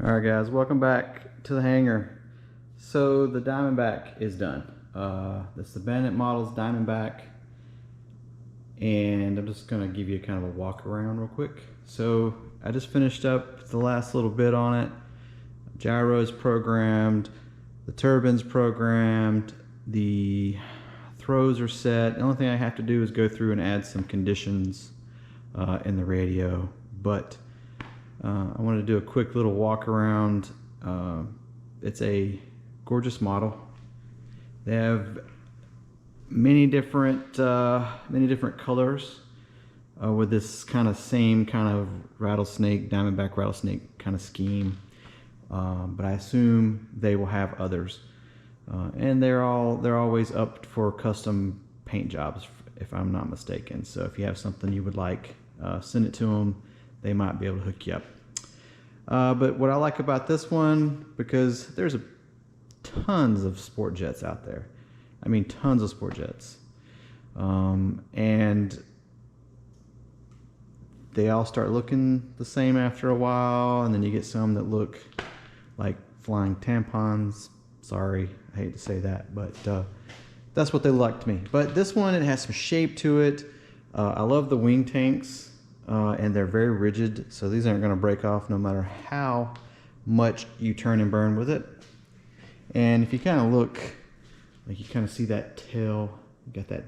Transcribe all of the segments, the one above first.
Alright guys, welcome back to the hangar. So the Diamondback is done. This is the Bandit Models Diamondback, and I'm just going to give you kind of a walk around real quick. So I just finished up the last little bit on it. Gyros programmed, the turbines programmed, the throws are set. The only thing I have to do is go through and add some conditions in the radio, but I wanted to do a quick little walk around. It's a gorgeous model. They have many different colors with this kind of same kind of rattlesnake, Diamondback rattlesnake kind of scheme. But I assume they will have others, and they're always up for custom paint jobs, if I'm not mistaken. So if you have something you would like, send it to them. They might be able to hook you up. But what I like about this one, because there's tons of sport jets out there. I mean, tons of sport jets. And they all start looking the same after a while, and then you get some that look like flying tampons. Sorry, I hate to say that, but that's what they look like to me. But this one, it has some shape to it. I love the wing tanks. And they're very rigid, so these aren't going to break off no matter how much you turn and burn with it. And if you kind of look, like you kind of see that tail, you got that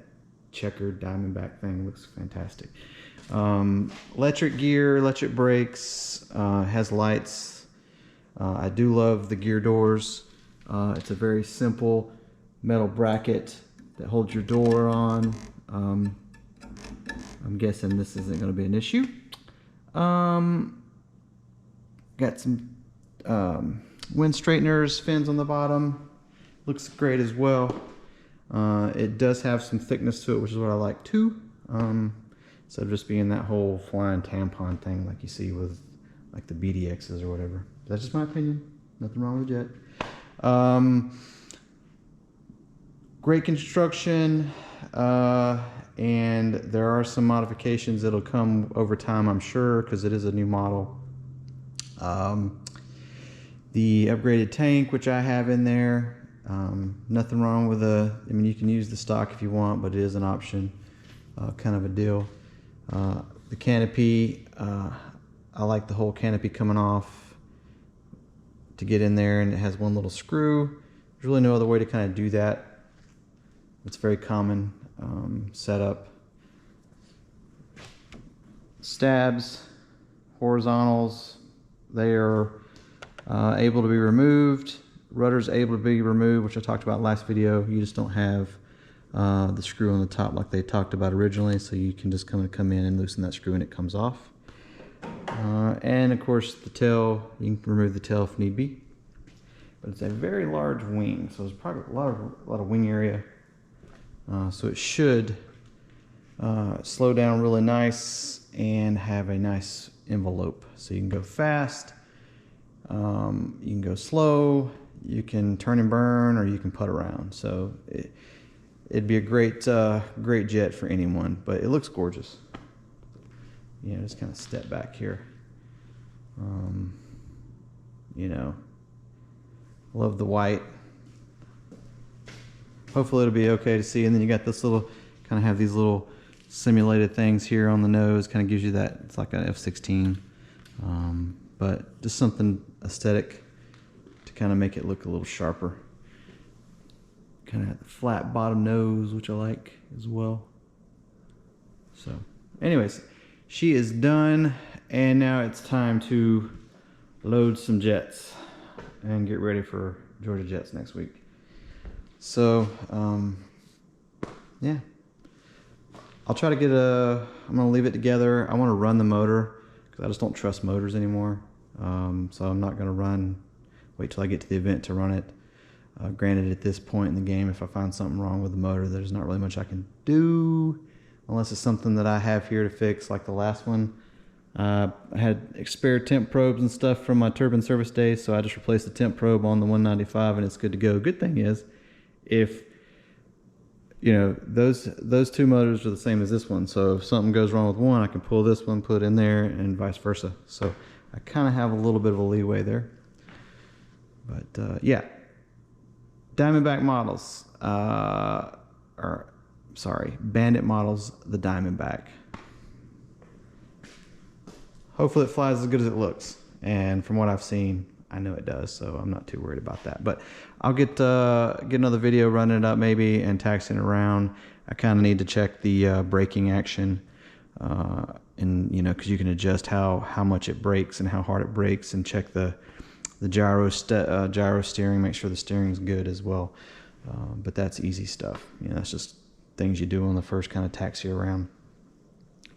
checkered Diamondback thing, looks fantastic. Electric gear, electric brakes, has lights. I do love the gear doors. It's a very simple metal bracket that holds your door on. I'm guessing this isn't going to be an issue. Got some wind straighteners, fins on the bottom. Looks great as well. It does have some thickness to it, which is what I like too. Instead of just being that whole flying tampon thing like you see with like the BDXs or whatever. That's just my opinion. Nothing wrong with the jet. Great construction. And there are some modifications that'll come over time, I'm sure, because it is a new model. The upgraded tank, which I have in there, nothing wrong with I mean, you can use the stock if you want, but it is an option, kind of a deal. The canopy, I like the whole canopy coming off to get in there, and it has one little screw. There's really no other way to kind of do that. It's very common. Setup. Stabs, horizontals, they are able to be removed. Rudder's able to be removed, which I talked about last video. You just don't have the screw on the top like they talked about originally, so you can just come in and loosen that screw and it comes off. And of course the tail, you can remove the tail if need be. But it's a very large wing, so there's probably a lot of wing area. So it should slow down really nice and have a nice envelope. So you can go fast, you can go slow, you can turn and burn, or you can putt around. So it'd be a great jet for anyone, but it looks gorgeous. You know, just kind of step back here. You know, love the white. Hopefully it'll be okay to see. And then you got this little, kind of have these little simulated things here on the nose. Kind of gives you that, it's like an F-16. But just something aesthetic to kind of make it look a little sharper. Kind of have the flat bottom nose, which I like as well. So anyways, she is done. And now it's time to load some jets and get ready for Georgia Jets next week. So, yeah, I'll try to get I'm going to leave it together. I want to run the motor because I just don't trust motors anymore. So I'm not going to wait till I get to the event to run it. Granted, at this point in the game, if I find something wrong with the motor, there's not really much I can do unless it's something that I have here to fix, like the last one. I had spare temp probes and stuff from my turbine service days, so I just replaced the temp probe on the 195 and it's good to go. Good thing is, if you know, those two motors are the same as this one, so if something goes wrong with one, I can pull this one, put it in there, and vice versa. So I kind of have a little bit of a leeway there. But yeah, Diamondback models, or sorry, Bandit models, the Diamondback. Hopefully it flies as good as it looks, and from what I've seen, I know it does, so I'm not too worried about that. But I'll get another video running it up maybe and taxiing around. I kind of need to check the braking action, and you know, because you can adjust how much it brakes and how hard it brakes, and check the gyro steering, make sure the steering's good as well. But that's easy stuff. You know, that's just things you do on the first kind of taxi around.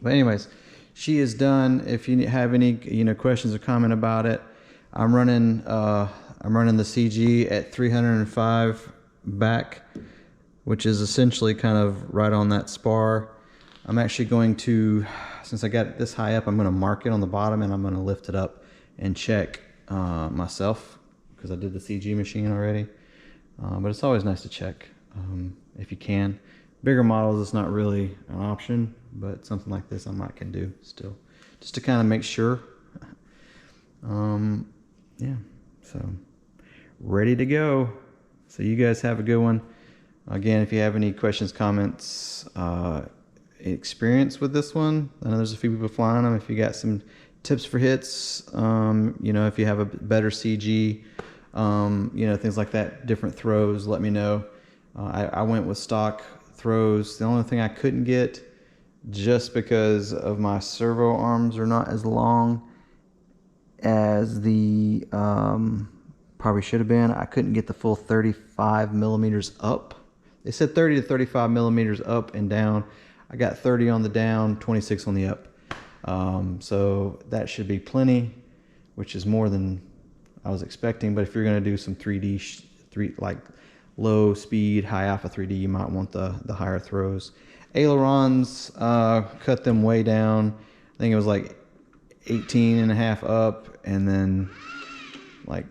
But anyways, she is done. If you have any questions or comment about it, I'm running the CG at 305 back, which is essentially kind of right on that spar. I'm actually going to, since I got it this high up, I'm going to mark it on the bottom, and I'm going to lift it up and check myself, because I did the CG machine already. But it's always nice to check if you can. Bigger models, it's not really an option, but something like this I might can do still, just to kind of make sure. Yeah, so ready to go. So you guys have a good one. Again, if you have any questions, comments, experience with this one, I know there's a few people flying them. If you got some tips for hits, you know, if you have a better CG, you know, things like that, different throws, let me know. I went with stock throws. The only thing I couldn't get, just because of my servo arms are not as long as the probably should have been, I couldn't get the full 35 millimeters up. They said 30 to 35 millimeters up and down. I got 30 on the down, 26 on the up. So that should be plenty, which is more than I was expecting. But if you're going to do some 3D, like low speed, high alpha 3D, you might want the higher throws. Ailerons, cut them way down. I think it was like 18 and a half up, and then like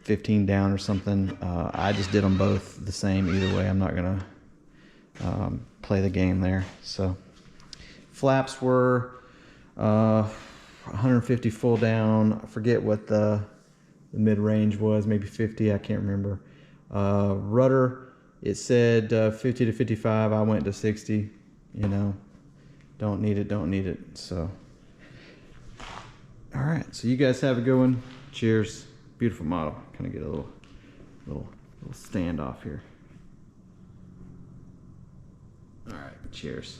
15 down or something. I just did them both the same either way. I'm not going to play the game there. So flaps were 150 full down. I forget what the mid-range was, maybe 50, I can't remember. Rudder, it said 50 to 55. I went to 60. You know, don't need it. So all right, so you guys have a good one. Cheers. Beautiful model. Kind of get a little standoff here. All right, cheers.